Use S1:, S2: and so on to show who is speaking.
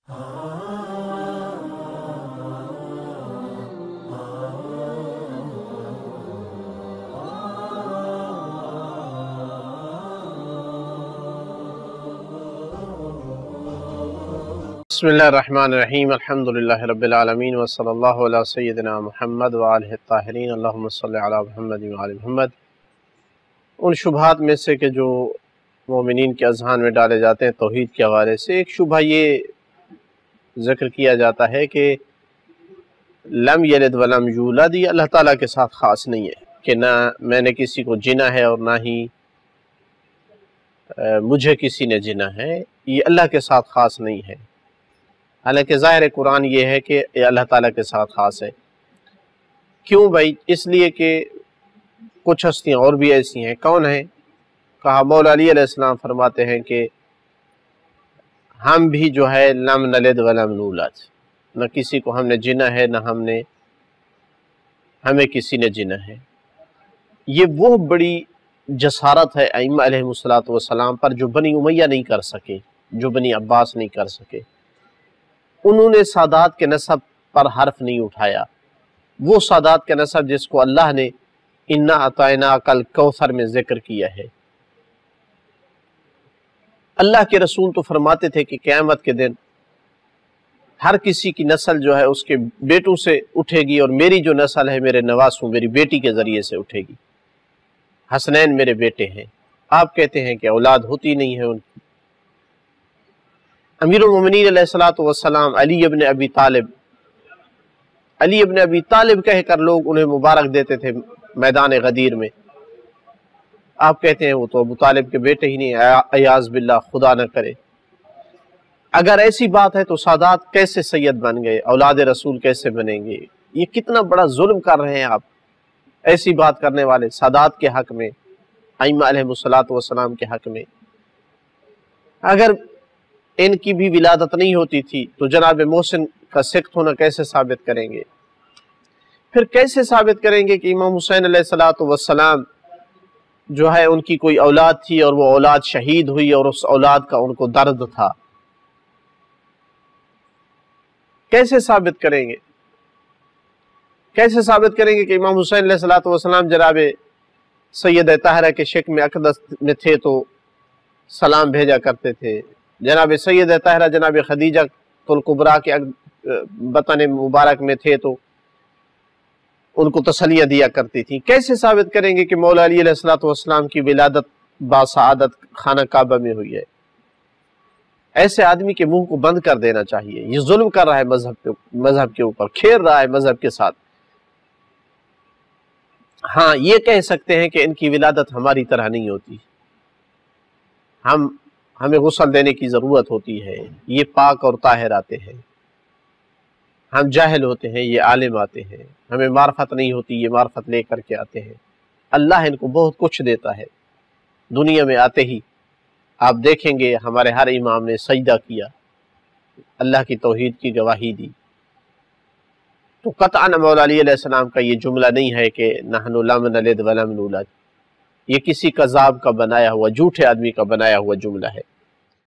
S1: बिस्मिल्लाहिर्रहमानिर्रहीम अल्हम्दुलिल्लाहि रब्बिल आलमीन व सल्लल्लाहु अला सय्यिदिना मुहम्मद व आलिहि अत्ताहिरीन अल्लाहुम्मा सल्लि अला मुहम्मद व आलि मुहम्मद। उन शुबहात में से कि जो मोमिनीन के अज़हान में डाले जाते हैं तौहीद के हवाले से, एक शुबहा ये ज़िक्र किया जाता है कि लम यलिद व लम यूलद, ये अल्लाह ताला के साथ ख़ास नहीं है कि ना मैंने किसी को जिना है और ना ही मुझे किसी ने जिना है, ये अल्लाह के साथ ख़ास नहीं है। हालांकि ज़ाहिर कुरान ये है कि अल्लाह ताला के साथ ख़ास है। क्यों भाई? इसलिए कि कुछ हस्तियाँ और भी ऐसी हैं। कौन है? कहा मौला अली अलैहिस्सलाम फरमाते हैं कि हम भी जो है लम नलिद व लम नूलद, न किसी को हमने जिना है न हमें किसी ने जिना है। ये वो बड़ी जसारत है अइम्मा अलैहिमुस्सलातु वस्सलाम पर जो बनी उमैया नहीं कर सके, जो बनी अब्बास नहीं कर सके। उन्होंने सादात के नसब पर हर्फ नहीं उठाया। वो सादात के नसब जिसको अल्लाह ने इन्ना अतायना कल कौसर में जिक्र किया है। अल्लाह के रसूल तो फरमाते थे कि क़यामत के दिन हर किसी की नस्ल जो है उसके बेटों से उठेगी और मेरी जो नस्ल है मेरे नवासों, मेरी बेटी के ज़रिए से उठेगी। हसनैन मेरे बेटे हैं। आप कहते हैं कि औलाद होती नहीं है उनकी। अमीरुल मोमिनीन अलैहिस्सलातु वस्सलाम अली इब्न अबी तालिब कहकर लोग उन्हें मुबारक देते थे मैदान गदीर में। आप कहते हैं वो तो अबू तालिब के बेटे ही नहीं, अयाज़ बिल्लाह, खुदा न करे। अगर ऐसी बात है तो सादात कैसे सैयद बन गए, औलाद रसूल कैसे बनेंगे? ये कितना बड़ा जुल्म कर रहे हैं आप, ऐसी बात करने वाले सादात के हक में, अइम्मा अलैहिमुस्सलातु वस्सलाम के हक में। अगर इनकी भी विलादत नहीं होती थी तो जनाब मोहसिन का सिक्त होना कैसे साबित करेंगे? फिर कैसे साबित करेंगे कि इमाम हुसैन अलैहिस्सलातु वस्सलाम जो है उनकी कोई औलाद थी और वो औलाद शहीद हुई और उस औलाद का उनको दर्द था? कैसे साबित करेंगे? कैसे साबित करेंगे कि इमाम हुसैन अलैहिस्सलातु वस्सलाम जनाब सैयद ताहरा के शिक में अक़दस में थे तो सलाम भेजा करते थे। जनाब सैयद ताहरा जनाब खदीजा तुल कुबरा के बतन मुबारक में थे तो उनको तसलियाँ दिया करती थी। कैसे साबित करेंगे कि मौला अली अलैहिस्सलातु वस्सलाम की विलादत बासआदत खाना काबा में हुई है? ऐसे आदमी के मुंह को बंद कर देना चाहिए। ये जुल्म कर रहा है मजहब के ऊपर, खेल रहा है मजहब के साथ। हाँ, ये कह सकते हैं कि इनकी विलादत हमारी तरह नहीं होती, हमें गुस्ल देने की ज़रूरत होती है, ये पाक और ताहिर आते हैं। हम जाहिल होते हैं, ये आलिम आते हैं। हमें मार्फत नहीं होती, ये मार्फत लेकर के आते हैं। अल्लाह इनको बहुत कुछ देता है। दुनिया में आते ही आप देखेंगे हमारे हर इमाम ने सजदा किया, अल्लाह की तौहीद की गवाही दी। तो क़तअन मौला अली अलैहिस्सलाम का ये जुमला नहीं है कि नहनु लम नलिद व लम नूलद। ये किसी कज़ाब का बनाया हुआ, झूठे आदमी का बनाया हुआ जुमला है।